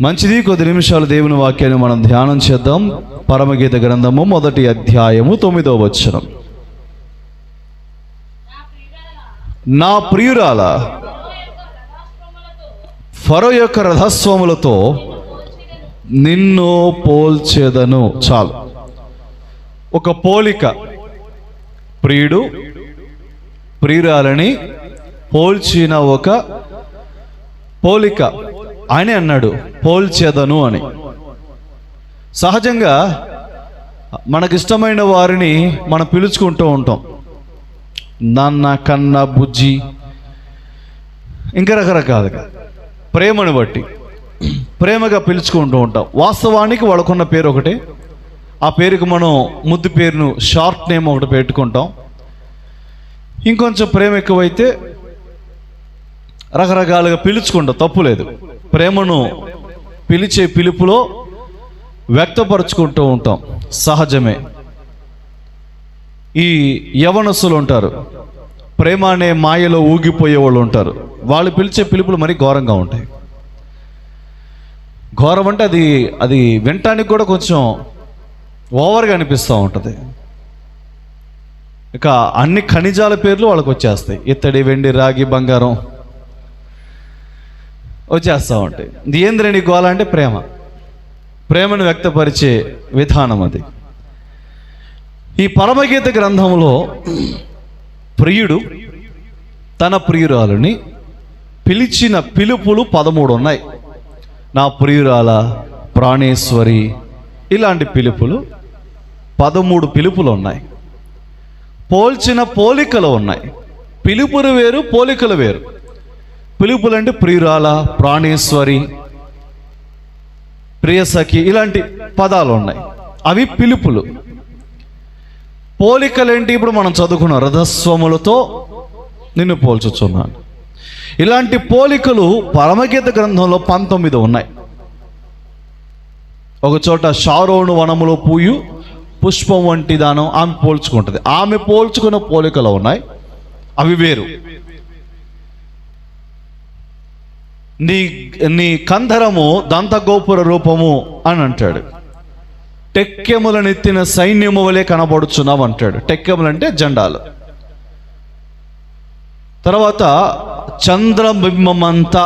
మంచిది. కొద్ది నిమిషాలు దేవుని వాక్యాన్ని మనం ధ్యానం చేద్దాం. పరమగీత గ్రంథము 1వ అధ్యాయము 9వ వచనం. నా ప్రియురాల ఫరో యొక్క రథస్వములతో నిన్ను పోల్చేదను. చాలు. ఒక పోలిక, ప్రియుడు ప్రియురాలని పోల్చిన ఒక పోలిక ఆయన అన్నాడు, పోల్చేదను అని. సహజంగా మనకిష్టమైన వారిని మనం పిలుచుకుంటూ ఉంటాం, నాన్న, కన్న, బుజ్జి, ఇంకా రకరకాలుగా ప్రేమను బట్టి ప్రేమగా పిలుచుకుంటూ ఉంటాం. వాస్తవానికి వాళ్ళకున్న పేరు ఒకటే. ఆ పేరుకు మనం ముద్దు పేరును, షార్ట్ నేమ్ ఒకటి పెట్టుకుంటాం. ఇంకొంచెం ప్రేమ ఎక్కువైతే రకరకాలుగా పిలుచుకుంటాం, తప్పులేదు. ప్రేమను పిలిచే పిలుపులో వ్యక్తపరుచుకుంటూ ఉంటాం, సహజమే. ఈ యవనస్తులు ఉంటారు, ప్రేమ అనే మాయలో ఊగిపోయే వాళ్ళు ఉంటారు. వాళ్ళు పిలిచే పిలుపులు మరీ ఘోరంగా ఉంటాయి. ఘోరం అంటే అది వినటానికి కూడా కొంచెం ఓవర్గా అనిపిస్తూ ఉంటుంది. ఇక అన్ని ఖనిజాల పేర్లు వాళ్ళకి వచ్చేస్తాయి. ఇత్తడి, వెండి, రాగి, బంగారం వచ్చేస్తూ ఉంటాయి. ఏంద్రని గోళ అంటే ప్రేమను వ్యక్తపరిచే విధానం అది. ఈ పరమగీత గ్రంథంలో ప్రియుడు తన ప్రియురాలుని పిలిచిన పిలుపులు 13 ఉన్నాయి. నా ప్రియురాల, ప్రాణేశ్వరి, ఇలాంటి పిలుపులు 13 పిలుపులు ఉన్నాయి. పోల్చిన పోలికలు ఉన్నాయి. పిలుపులు వేరు, పోలికలు వేరు. పిలుపులు అంటే ప్రియురాల, ప్రాణేశ్వరి, ప్రియసఖి, ఇలాంటి పదాలు ఉన్నాయి. అవి పిలుపులు. పోలికలేంటి? ఇప్పుడు మనం చదువుకున్నాం, రథస్వములతో నిన్ను పోల్చుచున్నాను. ఇలాంటి పోలికలు పరమగీత గ్రంథంలో 19 ఉన్నాయి. ఒక చోట షారోను వనములో పూయు పుష్పం వంటి దానం ఆమె పోల్చుకుంటుంది. ఆమె పోల్చుకున్న పోలికలు ఉన్నాయి, అవి వేరు. నీ కంధరము దంతగోపుర రూపము అని అంటాడు. టెక్కెములనెత్తిన సైన్యము వలె కనబడుచున్నావు అంటాడు. టెక్కెములంటే జెండాలు. తర్వాత చంద్రబింబమంతా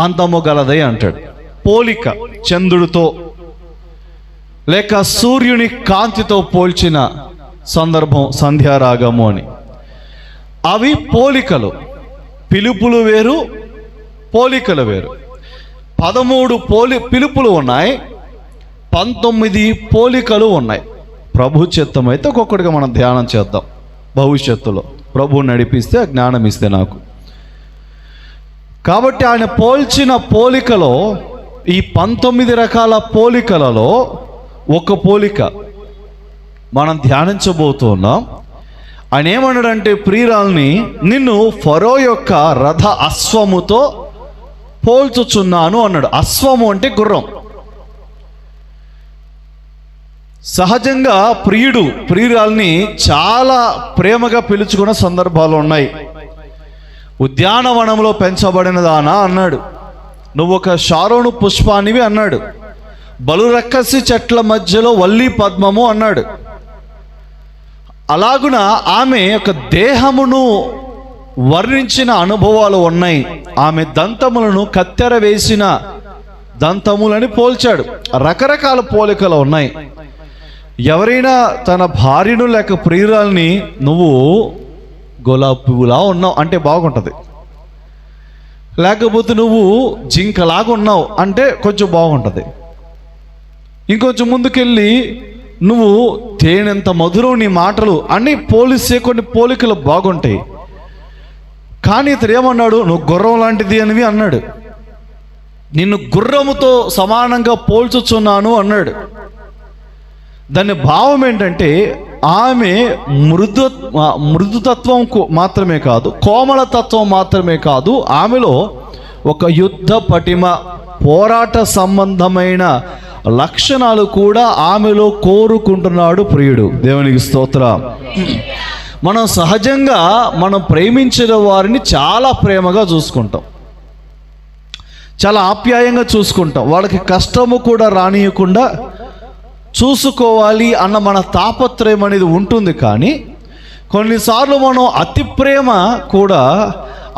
అంతము గలదై అంటాడు. పోలిక, చంద్రుడితో లేక సూర్యుని కాంతితో పోల్చిన సందర్భం సంధ్యారాగము అని. అవి పోలికలు. పిలుపులు వేరు, పోలికలు వేరు. 13 పిలుపులు ఉన్నాయి, 19 పోలికలు ఉన్నాయి. ప్రభు చిత్తమైతే ఒక్కొక్కటిగా మనం ధ్యానం చేద్దాం. భవిష్యత్తులో ప్రభు నడిపిస్తే, జ్ఞానం ఇస్తే నాకు. కాబట్టి ఆయన పోల్చిన పోలికలో, ఈ 19 రకాల పోలికలలో ఒక పోలిక మనం ధ్యానించబోతున్నాం. ఆయన ఏమన్నాడంటే, ప్రియురాల్ని నిన్ను ఫరో యొక్క రథ అశ్వముతో పోల్చుచున్నాను అన్నాడు. అశ్వము అంటే గుర్రం. సహజంగా ప్రియురాల్ని చాలా ప్రేమగా పిలుచుకున్న సందర్భాలు ఉన్నాయి. ఉద్యానవనంలో పెంచబడినదానా అన్నాడు. నువ్వు ఒక షారోను పుష్పానివి అన్నాడు. బలురక్కసి చెట్ల మధ్యలో వల్లి పద్మము అన్నాడు. అలాగున ఆమె యొక్క దేహమును వర్ణించిన అనుభవాలు ఉన్నాయి. ఆమె దంతములను కత్తెర వేసిన దంతములని పోల్చాడు. రకరకాల పోలికలు ఉన్నాయి. ఎవరైనా తన భార్యను లేక ప్రియురాల్ని నువ్వు గులాబీ పువ్వులా ఉన్నావు అంటే బాగుంటుంది, లేకపోతే నువ్వు జింకలాగా ఉన్నావు అంటే కొంచెం బాగుంటుంది. ఇంకొంచెం ముందుకెళ్ళి నువ్వు తేనెంత మధురం నీ మాటలు అన్నీ పోలిసే కొన్ని పోలికలు బాగుంటాయి. కానీ ఇతడు ఏమన్నాడు? నువ్వు గుర్రం లాంటిది అనివి అన్నాడు. నిన్ను గుర్రముతో సమానంగా పోల్చుచున్నాను అన్నాడు. దాని భావం ఏంటంటే, ఆమె మృదుతత్వం మాత్రమే కాదు, కోమలతత్వం మాత్రమే కాదు, ఆమెలో ఒక యుద్ధ పటిమ, పోరాట సంబంధమైన లక్షణాలు కూడా ఆమెలో కోరుకుంటున్నాడు ప్రియుడు. దేవునికి స్తోత్రం. మనం సహజంగా మనం ప్రేమించిన వారిని చాలా ప్రేమగా చూసుకుంటాం, చాలా ఆప్యాయంగా చూసుకుంటాం. వాళ్ళకి కష్టము కూడా రానియకుండా చూసుకోవాలి అన్న మన తాపత్రయం అనేది ఉంటుంది. కానీ కొన్నిసార్లు మనం అతి ప్రేమ కూడా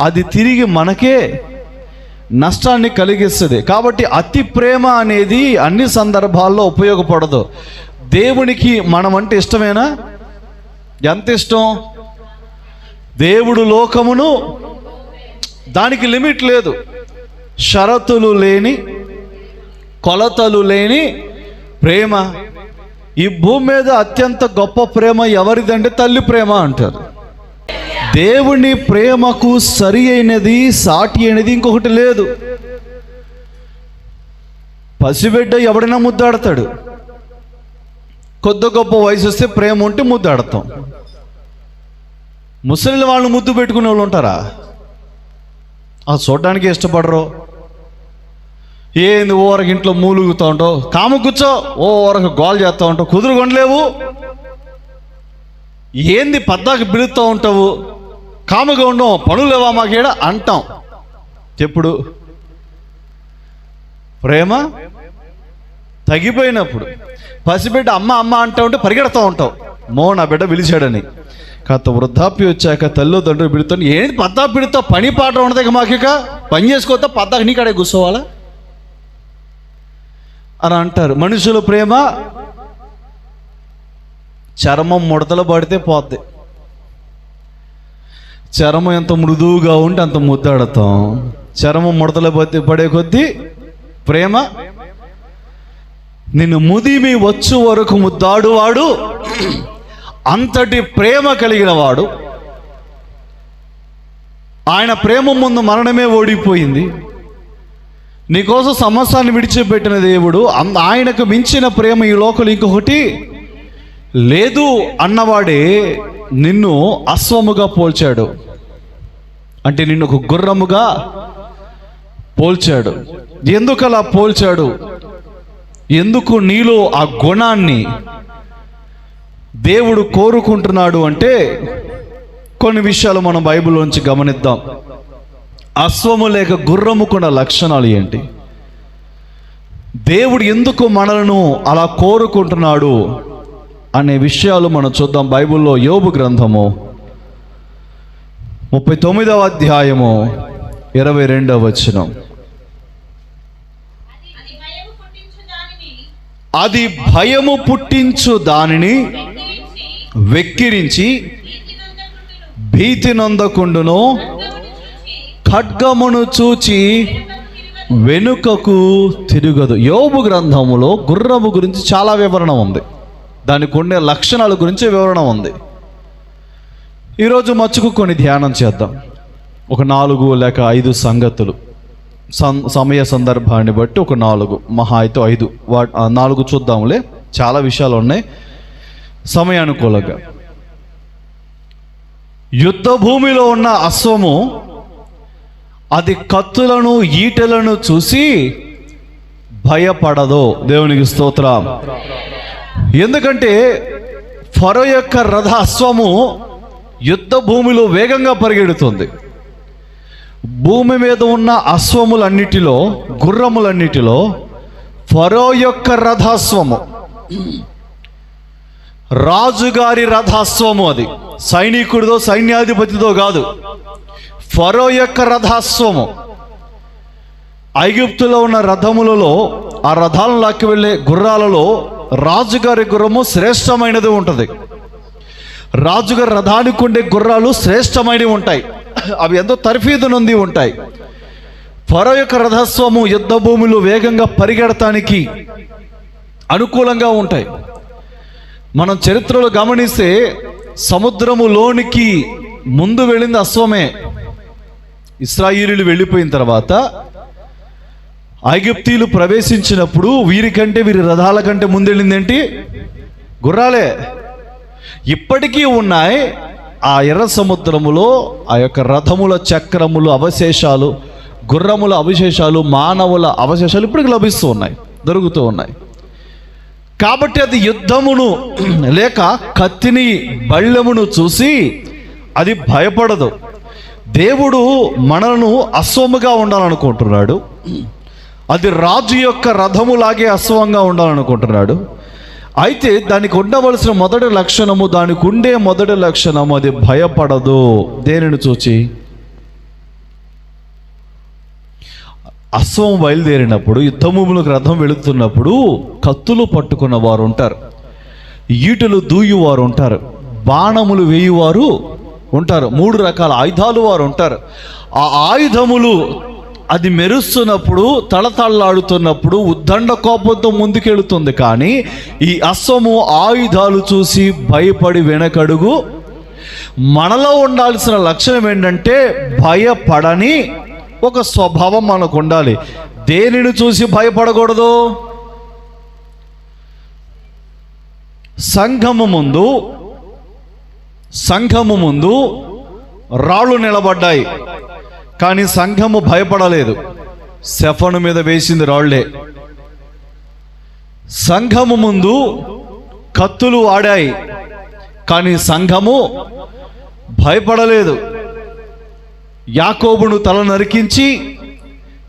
అది తిరిగి మనకే నష్టాన్ని కలిగిస్తుంది. కాబట్టి అతి ప్రేమ అనేది అన్ని సందర్భాల్లో ఉపయోగపడదు. దేవునికి మనం అంటే ఇష్టమేనా? ఎంత ఇష్టం? దేవుడు లోకమును, దానికి లిమిట్ లేదు, షరతులు లేని, కొలతలు లేని ప్రేమ. ఈ భూమి మీద అత్యంత గొప్ప ప్రేమ ఎవరిదంటే తల్లి ప్రేమ అంటారు. దేవుని ప్రేమకు సరి అయినది, సాటి అయినది ఇంకొకటి లేదు. పసిబిడ్డ ఎవడైనా ముద్దాడతాడు. కొద్ది గొప్ప వయసు వస్తే ప్రేమ ఉంటే ముద్దాడతాం. ముసలి వాళ్ళు ముద్దు పెట్టుకునే వాళ్ళు ఉంటారా? అది చూడడానికి ఇష్టపడరు. ఏంది ఊరకి ఇంట్లో మూలుగుతూ ఉంటావు, కాము కూర్చో, ఓ ఊరకు గోల్ చేస్తూ ఉంటావు, కుదురు కొనలేవు, ఏంది పద్దాకి పిలుస్తూ ఉంటావు, కాముగా ఉండవు, పనులు లేవా మాకేడ అంటాం. ఎప్పుడు ప్రేమ తగ్గిపోయినప్పుడు. పసిబిడ్డ అమ్మ అమ్మ అంటూ ఉంటే పరిగెడతా ఉంటావు, నా బిడ్డ పిలిచాడని. కాస్త వృద్ధాప్యం వచ్చాక తల్లిదండ్రులు పిలుతాను, ఏంది పద్దాకు పిలుస్తావు, పని పాట ఉండదు మాకిక, పని చేసుకోవద్దా, పద్దాకు నీకాడే కూర్చోవాలా అని అంటారు. మనుషుల ప్రేమ చర్మం ముడతలు పడితే పోద్ది. చర్మం ఎంత మృదువుగా ఉంటే అంత ముద్దాడతాం. చర్మం ముడతలు పడే కొద్దీ ప్రేమ. నిన్ను ముదిమి వచ్చు వరకు ముద్దాడువాడు అంతటి ప్రేమ కలిగిన వాడు. ఆయన ప్రేమ ముందు మరణమే ఓడిపోయింది. నీకోసం సమస్తాన్ని విడిచిపెట్టిన దేవుడు, ఆయనకు మించిన ప్రేమ ఈ లోకలు ఇంకొకటి లేదు అన్నవాడే నిన్ను అశ్వముగా పోల్చాడు. అంటే నిన్ను ఒక గుర్రముగా పోల్చాడు. ఎందుకు అలా పోల్చాడు? ఎందుకు నీలో ఆ గుణాన్ని దేవుడు కోరుకుంటున్నాడు అంటే కొన్ని విషయాలు మనం బైబిల్లోంచి గమనిద్దాం. అశ్వము లేక గుర్రముకున్న లక్షణాలు ఏంటి? దేవుడు ఎందుకు మనలను అలా కోరుకుంటున్నాడు అనే విషయాలు మనం చూద్దాం. బైబిల్లో యోబు గ్రంథము 39వ అధ్యాయము 22వ వచనం. అది భయము పుట్టించు దానిని వెక్కిరించి భీతి నొందకుండును, ఖడ్గమును చూచి వెనుకకు తిరగదు. యోబు గ్రంథములో గుర్రము గురించి చాలా వివరణ ఉంది, దానికి ఉండే లక్షణాల గురించి వివరణ ఉంది. ఈరోజు మచ్చుకు కొన్ని ధ్యానం చేద్దాం. ఒక 4 లేక 5 సంగతులు, సమయ సందర్భాన్ని బట్టి ఒక 4, మహా అయితే 5, 4 చూద్దాంలే. చాలా విషయాలు ఉన్నాయి సమయానుకూలంగా. యుద్ధ భూమిలో ఉన్న అశ్వము అది కత్తులను ఈటెలను చూసి భయపడదు. దేవునికి స్తోత్రం. ఎందుకంటే ఫరో యొక్క రథ అశ్వము యుద్ధ భూమిలో వేగంగా పరిగెడుతుంది. భూమి మీద ఉన్న అశ్వములన్నిటిలో, గుర్రములన్నిటిలో ఫరో యొక్క రథాశ్వము, రాజుగారి రథాశ్వము, అది సైనికుడిదో సైన్యాధిపతితో కాదు, ఫరో యొక్క రథాశ్వము. ఐగుప్తులో ఉన్న రథములలో, ఆ రథాలను లాక్కి వెళ్ళే గుర్రాలలో రాజుగారి గుర్రము శ్రేష్టమైనది ఉంటుంది. రాజుగారి రథానికి ఉండే గుర్రాలు శ్రేష్టమైనవి ఉంటాయి, అవి ఎంతో తర్ఫీదు నొంది ఉంటాయి. ఫరో యొక్క రథస్వము యుద్ధ భూమిలో వేగంగా పరిగెడటానికి అనుకూలంగా ఉంటాయి. మనం చరిత్రలో గమనిస్తే సముద్రములోనికి ముందు వెళ్ళింది అశ్వమే. ఇశ్రాయేలీయులు వెళ్ళిపోయిన తర్వాత ఐగుప్తీయులు ప్రవేశించినప్పుడు వీరికంటే, వీరి రథాల కంటే ముందెళ్ళింది ఏంటి? గుర్రాలే. ఇప్పటికీ ఉన్నాయి ఆ ఎర్ర సముద్రములో ఆ యొక్క రథముల చక్రములు అవశేషాలు, గుర్రముల అవశేషాలు, మానవుల అవశేషాలు ఇప్పటికి లభిస్తూ ఉన్నాయి, దొరుకుతూ ఉన్నాయి. కాబట్టి అది యుద్ధమును లేక కత్తిని, బళ్ళెమును చూసి అది భయపడదు. దేవుడు మనలను అశ్వముగా ఉండాలనుకుంటున్నాడు. అది రాజు యొక్క రథములాగే అశ్వంగా ఉండాలనుకుంటున్నాడు. అయితే దానికి ఉండవలసిన మొదటి లక్షణము, దానికి ఉండే మొదటి లక్షణము, అది భయపడదు. దేనిని చూచి? అశ్వం బయలుదేరినప్పుడు, యుద్ధభూములకు రథం వెళుతున్నప్పుడు కత్తులు పట్టుకున్న వారు ఉంటారు, ఈటలు దూయువారు ఉంటారు, బాణములు వేయువారు ఉంటారు, 3 రకాల ఆయుధాలు వారు ఉంటారు. ఆ ఆయుధములు అది మెరుస్తున్నప్పుడు, తళతళలాడుతున్నప్పుడు ఉద్దండ కోపంతో ముందుకెళ్తుంది. కానీ ఈ అశ్వము ఆయుధాలు చూసి భయపడి వెనకడుగు. మనలో ఉండాల్సిన లక్షణం ఏంటంటే భయపడని ఒక స్వభావం మనకు ఉండాలి. దేనిని చూసి భయపడకూడదు? సంఘము ముందు రాళ్ళు నిలబడ్డాయి, కానీ సంఘము భయపడలేదు. సెఫను మీద వేసింది రాళ్లే. సంఘము ముందు కత్తులు ఆడాయి, కానీ సంఘము భయపడలేదు. యాకోబును తల నరికించి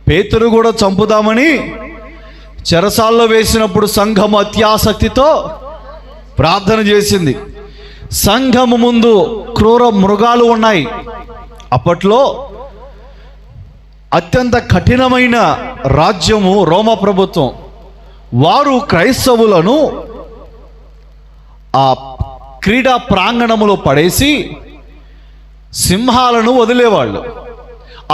పేతురు కూడా చంపుదామని చెరసాల్లో వేసినప్పుడు సంఘము అత్యాసక్తితో ప్రార్థన చేసింది. సంఘము ముందు క్రూర మృగాలు ఉన్నాయి. అప్పట్లో అత్యంత కఠినమైన రాజ్యము రోమా ప్రభుత్వం. వారు క్రైస్తవులను ఆ క్రీడా ప్రాంగణములో పడేసి సింహాలను వదిలేవాళ్ళు.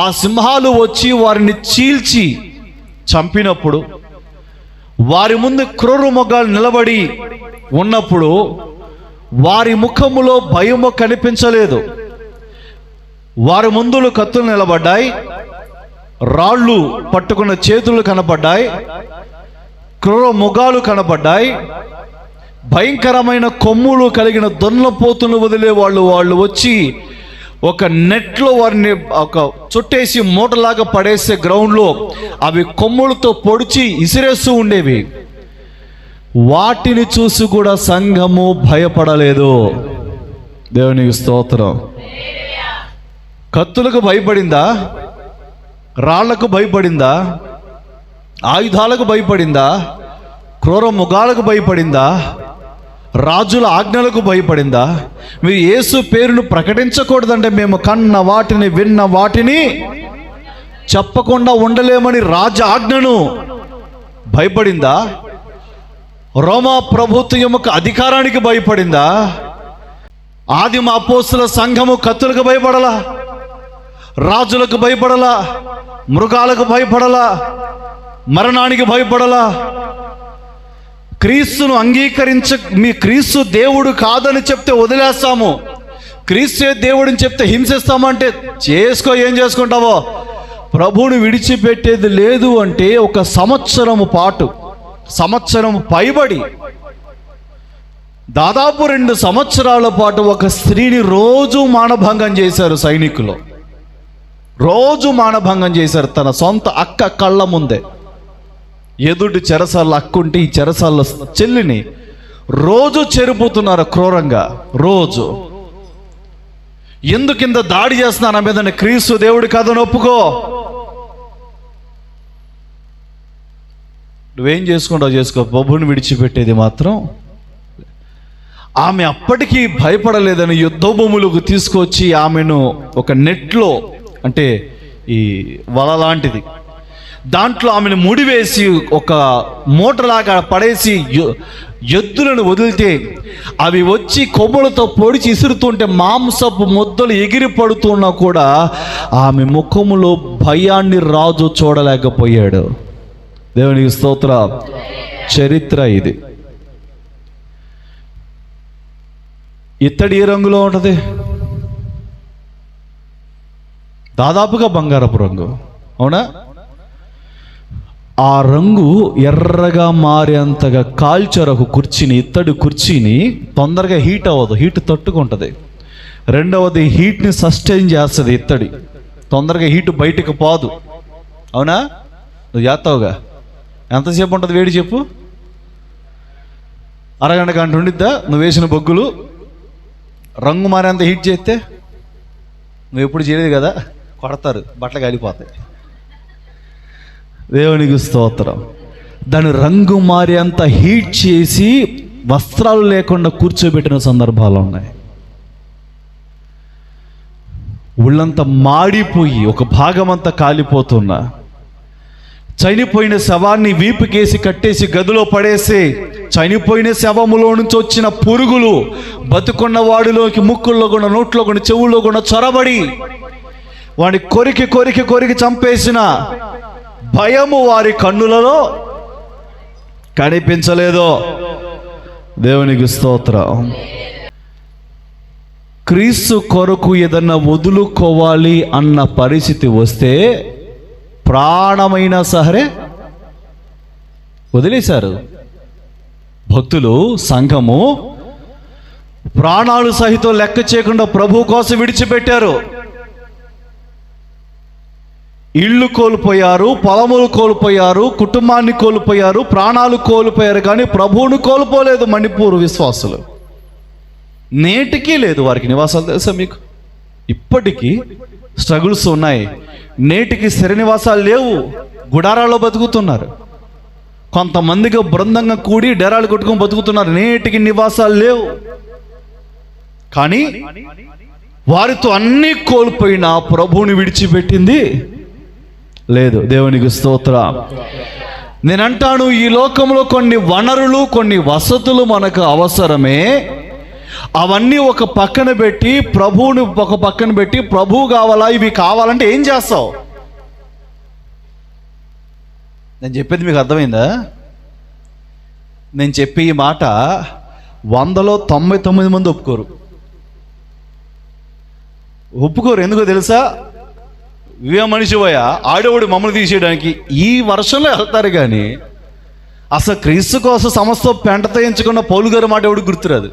ఆ సింహాలు వచ్చి వారిని చీల్చి చంపినప్పుడు, వారి ముందు క్రూర మృగాలు నిలబడి ఉన్నప్పుడు వారి ముఖములో భయము కనిపించలేదు. వారి ముందులు కత్తులు నిలబడ్డాయి, రాళ్ళు పట్టుకున్న చేతులు కనపడ్డాయి, క్రూర మృగాలు కనపడ్డాయి, భయంకరమైన కొమ్ములు కలిగిన దొన్నపోతులు వదిలే వాళ్ళు వచ్చి ఒక నెట్లో వారిని ఒక చుట్టేసి మూటలాగా పడేసే గ్రౌండ్లో అవి కొమ్ములతో పొడిచి ఇసిరేస్తూ ఉండేవి. వాటిని చూసి కూడా సంఘము భయపడలేదు. దేవునికి స్తోత్రం. కత్తులకు భయపడిందా? రాళ్లకు భయపడిందా? ఆయుధాలకు భయపడిందా? క్రూర మృగాలకు భయపడిందా? రాజుల ఆజ్ఞలకు భయపడిందా? మీరు యేసు పేరును ప్రకటించకూడదంటే మేము కన్న వాటిని విన్న వాటిని చెప్పకుండా ఉండలేమని రాజ ఆజ్ఞను భయపడిందా? రోమా ప్రభుత్వం యొక్క అధికారానికి భయపడిందా? ఆదిమ అపోస్తుల సంఘము కత్తులకు భయపడలా, రాజులకు భయపడలా, మృగాలకు భయపడలా, మరణానికి భయపడలా. క్రీస్తును మీ క్రీస్తు దేవుడు కాదని చెప్తే వదిలేస్తాము, క్రీస్తే దేవుడిని చెప్తే హింసిస్తామంటే చేసుకో, ఏం చేసుకుంటావో. ప్రభువుని విడిచిపెట్టేది లేదు అంటే ఒక సంవత్సరం పైబడి దాదాపు 2 సంవత్సరాల పాటు ఒక స్త్రీని రోజు మానభంగం చేశారు సైనికులు. రోజు మానభంగం చేశారు. తన సొంత అక్క కళ్ళ ముందే. ఎదుటి చెరసాల అక్కుంటే ఈ చెరసాల చెల్లిని రోజు చెరుపుతున్నారు క్రూరంగా. రోజు ఎందుకింత దాడి చేస్తున్నారు నా మీద? క్రీస్తు దేవుడి కాదని ఒప్పుకో. నువ్వేం చేసుకుంటావు చేసుకో, ప్రభువుని విడిచిపెట్టేది మాత్రం. ఆమె అప్పటికీ భయపడలేదని యుద్ధ భూములకు తీసుకొచ్చి ఆమెను ఒక నెట్లో, అంటే ఈ వల లాంటిది, దాంట్లో ఆమెను ముడివేసి ఒక మూటలాగా పడేసి ఎద్దులను వదిలితే అవి వచ్చి కొమ్ములతో పొడిచి ఇసురుతుంటే మాంసపు ముద్దలు ఎగిరి పడుతున్నా కూడా ఆమె ముఖములో భయాన్ని రాజు చూడలేకపోయాడు. దేవునికి స్తోత్ర. చరిత్ర ఇది. ఇత్తడి ఏ రంగులో ఉంటుంది? దాదాపుగా బంగారపు రంగు, అవునా? ఆ రంగు ఎర్రగా మారేంతగా కాల్చారు ఒక కుర్చీని, ఇత్తడి కుర్చీని. తొందరగా హీట్ అవ్వదు, హీట్ తట్టుకుంటుంది. రెండవది, హీట్ని సస్టైన్ చేస్తుంది ఇత్తడి, తొందరగా హీట్ బయటకు పోదు. అవునా? నువ్వు చేస్తావుగా. ఎంతసేపు ఉంటుంది వేడి చెప్పు? అరగంట గంట ఉండిద్దా? నువ్వు వేసిన బొగ్గులు రంగు మారేంత హీట్ చేస్తే? నువ్వు ఎప్పుడు చేయలేదు కదా, కొడతారు, బట్టలు కాలిపోతాయి. దేవునికి స్తోత్రం. దాని రంగు మారి అంత హీట్ చేసి వస్త్రాలు లేకుండా కూర్చోబెట్టిన సందర్భాలు ఉన్నాయి. ఒళ్ళంతా మాడిపోయి ఒక భాగమంతా కాలిపోతున్నా, చనిపోయిన శవాన్ని వీపుకేసి కట్టేసి గదిలో పడేసి, చనిపోయిన శవములో నుంచి వచ్చిన పురుగులు బతుకున్న వాడిలోకి ముక్కుల్లో కూడా, నోట్లో కూడా, చెవుల్లో కూడా చొరబడి వాడిని కొరికి కొరికి కొరికి చంపేసిన భయము వారి కన్నులలో కనిపించలేదో. దేవునికి స్తోత్రం. క్రీస్తు కొరకు ఏదన్నా వదులుకోవాలి అన్న పరిస్థితి వస్తే ప్రాణమైనా సరే వదిలేశారు భక్తులు. సంఘము ప్రాణాలు సహితం లెక్క చేయకుండా ప్రభు కోసం విడిచిపెట్టారు. ఇళ్ళు కోల్పోయారు, పొలములు కోల్పోయారు, కుటుంబాన్ని కోల్పోయారు, ప్రాణాలు కోల్పోయారు, కానీ ప్రభువును కోల్పోలేదు. మణిపూర్ విశ్వాసులు నేటికీ లేదు వారికి నివాసాలు. తెలుసా మీకు? ఇప్పటికీ స్ట్రగుల్స్ ఉన్నాయి. నేటికి స్థిర నివాసాలు లేవు, గుడారాల్లో బతుకుతున్నారు. కొంతమందిగా బృందంగా కూడి డేరాలు కొట్టుకొని బతుకుతున్నారు. నేటికి నివాసాలు లేవు. కానీ వారితో అన్నీ కోల్పోయిన ప్రభువుని విడిచిపెట్టింది లేదు. దేవునికి స్తోత్రం. నేనంటాను, ఈ లోకంలో కొన్ని వనరులు, కొన్ని వసతులు మనకు అవసరమే. అవన్నీ ఒక పక్కన పెట్టి ప్రభువుని ఒక పక్కన పెట్టి ప్రభువు కావాలా, ఇవి కావాలంటే ఏం చేస్తావు? నేను చెప్పేది మీకు అర్థమైందా? నేను చెప్పే ఈ మాట 100లో 99 మంది ఒప్పుకోరు. ఎందుకో తెలుసా? ఇవే మనిషి పోయా ఆడేవాడు మమ్మల్ని తీసేయడానికి ఈ వర్షంలో వెళ్తారు. కానీ అసలు క్రీస్తు కోసం సమస్త పెంటతో ఎంచుకున్న పౌలు గారి మాట ఎవడు గుర్తురాదు.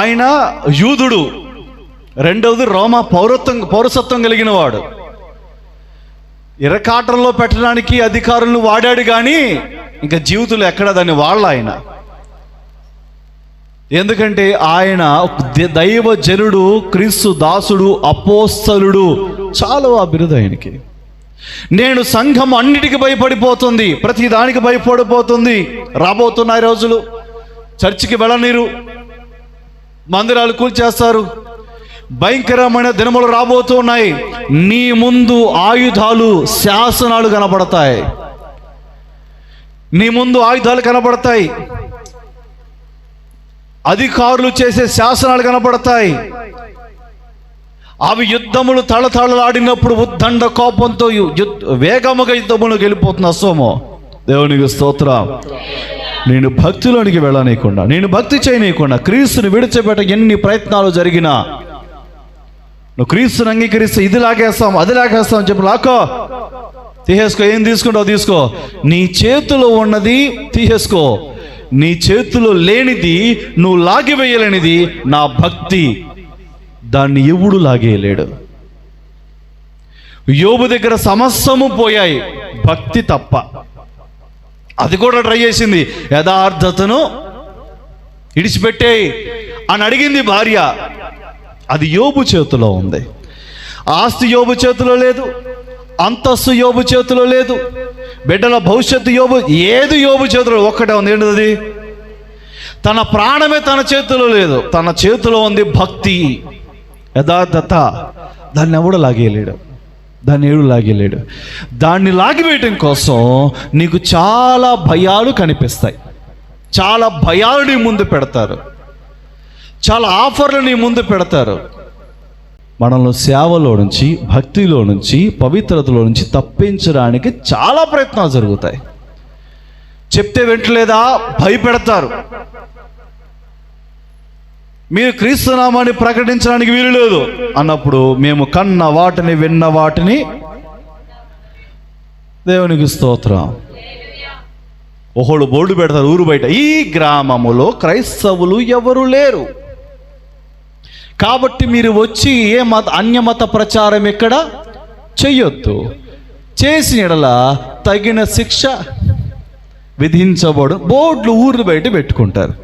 ఆయన యూదుడు, రెండవది రోమా పౌరసత్వం కలిగిన వాడు. ఇరకాటంలో పెట్టడానికి అధికారులను వాడాడు, కానీ ఇంకా జీవితంలో ఎక్కడ దాన్ని వాళ్ళ ఆయన. ఎందుకంటే ఆయన దైవ జనుడు, క్రీస్తు దాసుడు, అపోస్తలుడు. చాలా ఆ బిరుదు ఆయనకి. నేను సంఘం అన్నిటికీ భయపడిపోతుంది, ప్రతి దానికి భయపడిపోతుంది. రాబోతున్నాయి రోజులు, చర్చికి వెళ్ళనీరు, మందిరాలు కూల్చేస్తారు, భయంకరమైన దినములు రాబోతున్నాయి. నీ ముందు ఆయుధాలు, శాసనాలు కనబడతాయి. నీ ముందు ఆయుధాలు కనబడతాయి, అధికారులు చేసే శాసనాలు కనబడతాయి. అవి యుద్ధములు తళతళలాడినప్పుడు ఉద్దండ కోపంతో వేగముగా యుద్ధములకు వెళ్ళిపోతున్న అసోమో. దేవునికి స్తోత్రం. నేను భక్తిలోనికి వెళ్ళనీయకుండా, నేను భక్తి చేయనీయకుండా, క్రీస్తుని విడిచిపెట్ట ఎన్ని ప్రయత్నాలు జరిగినా, నువ్వు క్రీస్తుని అంగీకరిస్తే ఇది లాగేస్తాం, అది లాగేస్తాం అని చెప్పి లాక్కో, తీసేసుకో. ఏం తీసుకుంటావు తీసుకో. నీ చేతిలో ఉన్నది తీసేసుకో. నీ చేతిలో లేనిది, నువ్వు లాగివేయలేనిది నా భక్తి. దాన్ని ఎవడు లాగేయలేడు. యోబు దగ్గర సమస్తము పోయాయి, భక్తి తప్ప. అది కూడా ట్రై చేసింది. యథార్థతను ఇడిచిపెట్టేయి అని అడిగింది భార్య. అది యోబు చేతిలో ఉంది. ఆస్తి యోబు చేతిలో లేదు, అంతస్తు యోబు చేతిలో లేదు, బిడ్డల భవిష్యత్తు ఏది యోబు చేతిలో ఒక్కటే ఉంది. ఏంటిది? తన ప్రాణమే తన చేతిలో లేదు, తన చేతిలో ఉంది భక్తి, యథార్థత. దాన్ని ఎవడు లాగేయలేడు, దాన్ని ఏడు లాగేయలేడు. దాన్ని లాగివేయటం కోసం నీకు చాలా భయాలు కనిపిస్తాయి, చాలా భయాలు నీ ముందు పెడతారు, చాలా ఆఫర్లు నీ ముందు పెడతారు. మనల్ని సేవలో నుంచి, భక్తిలో నుంచి, పవిత్రతలో నుంచి తప్పించడానికి చాలా ప్రయత్నాలు జరుగుతాయి. చెప్తే వెంటలేదా భయపెడతారు. మీరు క్రీస్తునామాన్ని ప్రకటించడానికి వీలు లేదు అన్నప్పుడు, మేము కన్న వాటిని, విన్న వాటిని, దేవునికి స్తోత్రం. ఒకళ్ళు బోర్డు పెడతారు ఊరు బయట, ఈ గ్రామములో క్రైస్తవులు ఎవరు లేరు, కాబట్టి మీరు వచ్చి అన్యమత ప్రచారం ఎక్కడ చెయ్యొద్దు, చేసిన ఎడల తగిన శిక్ష విధించబడు బోర్డులు ఊరు బయట పెట్టుకుంటారు.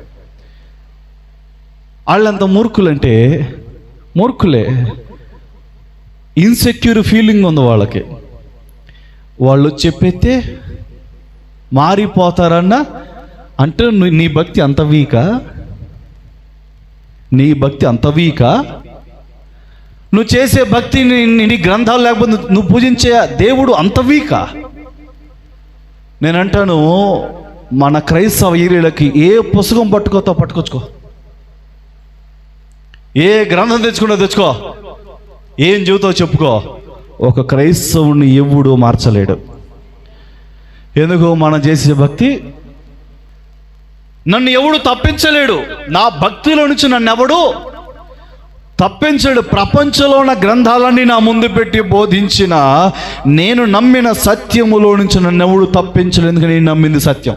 వాళ్ళంత మూర్ఖులంటే మూర్ఖులే. ఇన్సెక్యూర్ ఫీలింగ్ ఉంది వాళ్ళకి. వాళ్ళు చెప్పేస్తే మారిపోతారన్న అంటే నీ భక్తి అంత వీకా? నీ భక్తి అంత వీకా? నువ్వు చేసే భక్తి నీ గ్రంథాలు లేకపోతే నువ్వు పూజించే దేవుడు అంత వీకా? నేనంటాను, మన క్రైస్తవ ఏరియాలకి ఏ పుస్తకం పట్టుకొచ్చుకో, ఏ గ్రంథం తెచ్చుకో, ఏం చెబుతావు చెప్పుకో, ఒక క్రైస్తవుని ఎవడు మార్చలేడు. ఎందుకు? మనం చేసే భక్తి నన్ను ఎవడు తప్పించలేడు. నా భక్తిలో నుంచి నన్ను ఎవడు తప్పించడు. ప్రపంచంలో ఉన్న గ్రంథాలన్నీ నా ముందు పెట్టి బోధించిన నేను నమ్మిన సత్యములో నుంచి నన్ను ఎవడు తప్పించలేదు. ఎందుకు? నేను నమ్మింది సత్యం.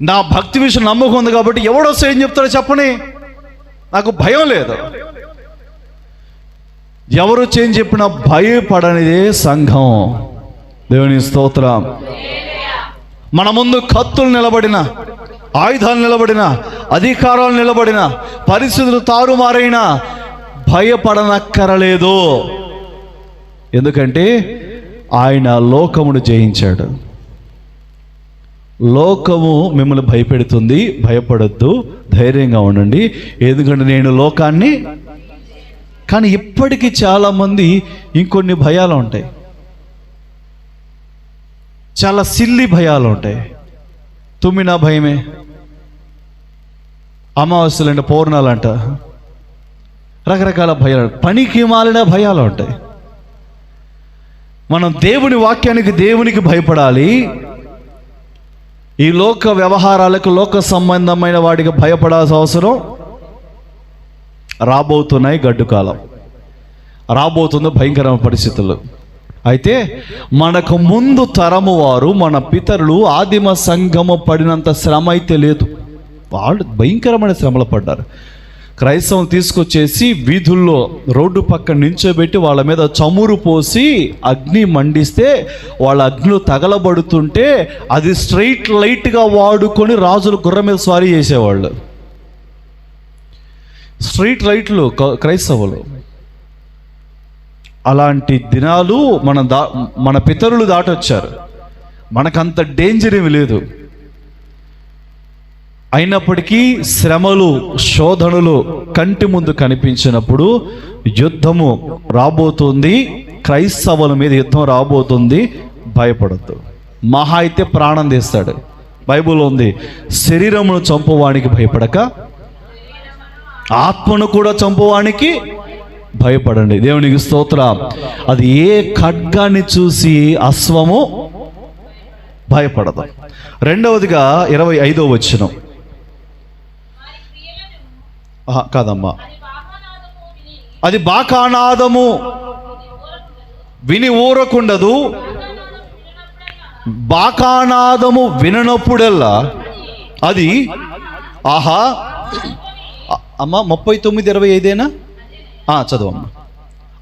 నా భక్తి విషయం నమ్మకం ఉంది కాబట్టి ఎవడొస్తే ఏం చెప్తాడో చెప్పని నాకు భయం లేదు. ఎవరు చేంజ్ చెప్పినా భయపడనిదే సంఘం. దేవుని స్తోత్రం. మన ముందు కత్తులు నిలబడిన, ఆయుధాలు నిలబడిన, అధికారాలు నిలబడిన, పరిస్థితులు తారుమారైనా భయపడనక్కరలేదు. ఎందుకంటే ఆయన లోకమును జయించాడు. లోకము మిమ్మల్ని భయపెడుతుంది, భయపడొద్దు, ధైర్యంగా ఉండండి, ఎందుకంటే నేను లోకాన్ని. కానీ ఇప్పటికీ చాలామంది ఇంకొన్ని భయాలు ఉంటాయి, చాలా సిల్లి భయాలు ఉంటాయి. తుమ్మినా భయమే, అమావాస్యలంట, పౌర్ణాలంట, రకరకాల భయాలు, పనికి మాలిన భయాలు ఉంటాయి. మనం దేవుని వాక్యానికి, దేవునికి భయపడాలి. ఈ లోక వ్యవహారాలకు, లోక సంబంధమైన వాటికి భయపడాల్సిన అవసరం రాబోతున్నాయి. గడ్డు కాలం రాబోతుంది, భయంకరమైన పరిస్థితులు. అయితే మనకు ముందు తరము వారు, మన పితరులు, ఆదిమ సంఘము పడినంత శ్రమ అయితే లేదు. వాళ్ళు భయంకరమైన శ్రమలు పడ్డారు. క్రైస్తవం తీసుకొచ్చేసి వీధుల్లో రోడ్డు పక్కన నించోబెట్టి వాళ్ళ మీద చమురు పోసి అగ్ని మండిస్తే వాళ్ళ అగ్నిలో తగలబడుతుంటే అది స్ట్రైట్ లైట్గా వాడుకొని రాజులు గుర్రం మీద స్వారీ చేసేవాళ్ళు. స్ట్రీట్ లైట్లు క్రైస్తవులు. అలాంటి దినాలు మన పితరులు దాటొచ్చారు. మనకంత డేంజర్ ఏమి లేదు. అయినప్పటికీ శ్రమలు, శోధనలు కంటి ముందు కనిపించినప్పుడు యుద్ధము రాబోతుంది, క్రైస్తవుల మీద యుద్ధం రాబోతుంది, భయపడద్దు. మహా అయితే ప్రాణం తీస్తాడు. బైబిల్లో ఉంది, శరీరమును చంపువానికి భయపడక ఆత్మను కూడా చంపువానికి భయపడండి. దేవునికి స్తోత్రం. అది ఏ ఖడ్గాన్ని చూసి అశ్వము భయపడదు. రెండవదిగా 25వ వచనం. కాదమ్మా, అది బాకానాదము విని ఊరకుండదు. బాకానాదము విననప్పుడల్లా అది ఆహా. అమ్మ 39:25 చదవమ్మ.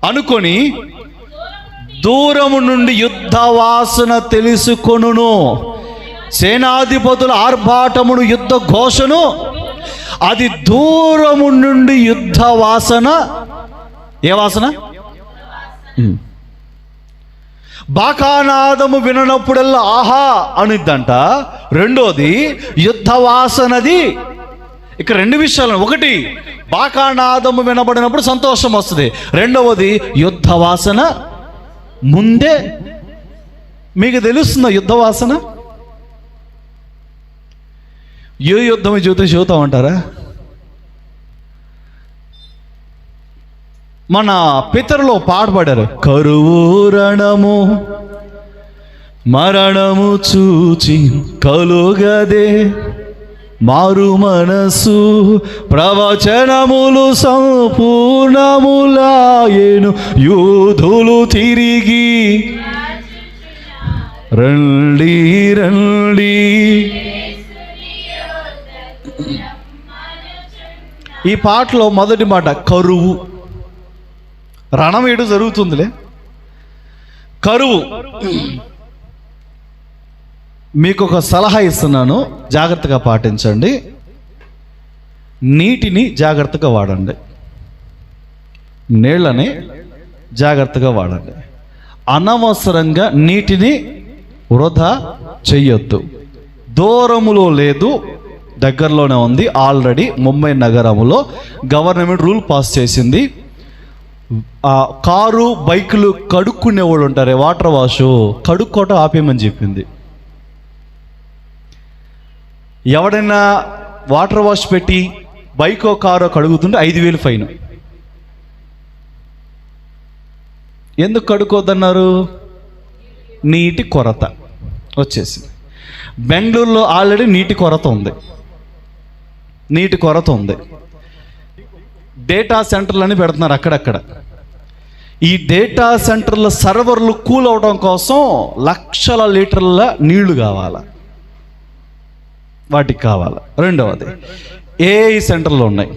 అనుకొని దూరము నుండి యుద్ధ వాసన తెలుసుకొనును, సేనాధిపతుల ఆర్భాటమును, యుద్ధ ఘోషను. అది దూరము నుండి యుద్ధ వాసన. ఏ వాసన? బాకానాదము విననప్పుడల్లా ఆహా అనిద్దంట. రెండోది యుద్ధ వాసనది. ఇక రెండు విషయాలు. ఒకటి, బాకానాదము వినబడినప్పుడు సంతోషం వస్తుంది. రెండవది యుద్ధ వాసన ముందే మీకు తెలుస్తుందా? యుద్ధ వాసన. ఏ యుద్ధం చెబుతామంటారా? మన పితరులో పాట పాడారు, కరువు రణము మరణము చూచి కలుగదే మారు మనసు, ప్రవచనములు సంపూర్ణములాయెను, యూదులు తిరిగి రండి రండి. ఈ పాటలో మొదటి మాట కరువు. రణం ఏడు జరుగుతుందిలే, కరువు. మీకు ఒక సలహా ఇస్తున్నాను, జాగ్రత్తగా పాటించండి. నీటిని జాగ్రత్తగా వాడండి, నీళ్ళని జాగ్రత్తగా వాడండి. అనవసరంగా నీటిని వృధా చెయ్యొద్దు. దూరములో లేదు, దగ్గరలోనే ఉంది. ఆల్రెడీ ముంబై నగరంలో గవర్నమెంట్ రూల్ పాస్ చేసింది. కారు బైకులు కడుక్కునేవాళ్ళు ఉంటారే, వాటర్ వాష్ కడుక్కోవటం ఆపేయమని చెప్పింది. ఎవడైనా వాటర్ వాష్ పెట్టి బైకో కారో కడుగుతుంటే 5,000 ఫైన్. ఎందుకు కడుక్కోవద్దన్నారు? నీటి కొరత వచ్చేసింది. బెంగళూరులో ఆల్రెడీ నీటి కొరత ఉంది. డేటా సెంటర్లని పెడుతున్నారు అక్కడక్కడ. ఈ డేటా సెంటర్ల సర్వర్లు కూల్ అవడం కోసం లక్షల లీటర్ల నీళ్లు కావాలి, వాటికి కావాలి. రెండవది, ఏఐ సెంటర్లు ఉన్నాయి.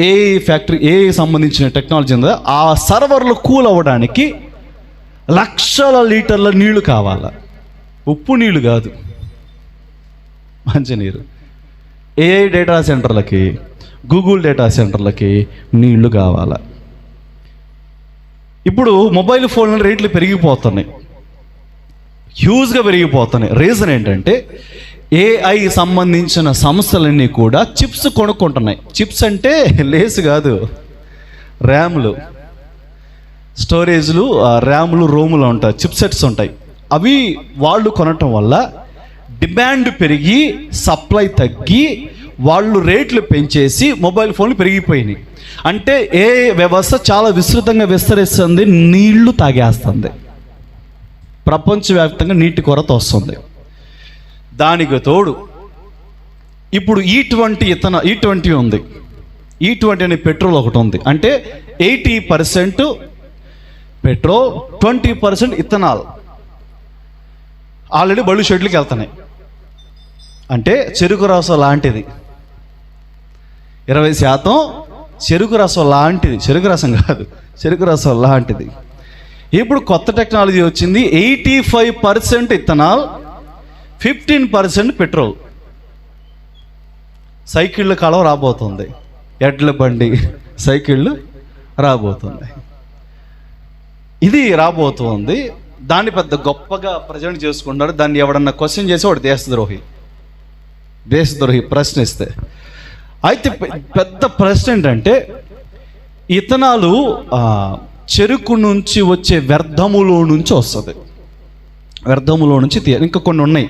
ఏఐ ఫ్యాక్టరీ, ఏఐ సంబంధించిన టెక్నాలజీ ఉంది. ఆ సర్వర్లు కూల్ అవ్వడానికి లక్షల లీటర్ల నీళ్లు కావాలి. ఉప్పు నీళ్లు కాదు, మంచినీరు. ఏఐ డేటా సెంటర్లకి, గూగుల్ డేటా సెంటర్లకి నీళ్లు కావాలి. ఇప్పుడు మొబైల్ ఫోన్ల రేట్లు పెరిగిపోతున్నాయి, హ్యూజ్గా పెరిగిపోతున్నాయి. రీజన్ ఏంటంటే ఏఐ సంబంధించిన సంస్థలన్నీ కూడా చిప్స్ కొనుక్కుంటున్నాయి. చిప్స్ అంటే లేస్ కాదు, ర్యామ్లు, స్టోరేజ్లు, ర్యామ్లు, రోములు ఉంటాయి, చిప్ సెట్స్ ఉంటాయి. అవి వాళ్ళు కొనటం వల్ల డిమాండ్ పెరిగి సప్లై తగ్గి వాళ్ళు రేట్లు పెంచేసి మొబైల్ ఫోన్లు పెరిగిపోయినాయి. అంటే ఏ వ్యవస్థ చాలా విస్తృతంగా విస్తరిస్తుంది, నీళ్లు తాగేస్తుంది. ప్రపంచవ్యాప్తంగా నీటి కొరత వస్తుంది. దానికి తోడు ఇప్పుడు E20 ఉంది. E20 అనే పెట్రోల్ ఒకటి ఉంది. అంటే 80% పెట్రోల్, 20% ఇథనాల్. ఆల్రెడీ బళ్ళు షెడ్లకి వెళ్తున్నాయి. అంటే చెరుకు రసం లాంటిది, 20% చెరుకు రసం లాంటిది, చెరుకు రసం కాదు, చెరుకు రసం లాంటిది. ఇప్పుడు కొత్త టెక్నాలజీ వచ్చింది. 85% ఇథనాల్, 15% పెట్రోల్. సైకిళ్ళ కాలం రాబోతుంది, ఎడ్ల బండి సైకిళ్ళు రాబోతుంది. ఇది రాబోతుంది. దాన్ని పెద్ద గొప్పగా ప్రజెంట్ చేసుకుంటారు. దాన్ని ఎవడన్నా క్వశ్చన్ చేసి వాడు దేశద్రోహి ప్రశ్నిస్తే. అయితే పెద్ద ప్రశ్న ఏంటంటే, ఇథనాలు చెరుకు నుంచి వచ్చే వ్యర్థములో నుంచి వస్తుంది. వ్యర్థములో నుంచి ఇంకా కొన్ని ఉన్నాయి,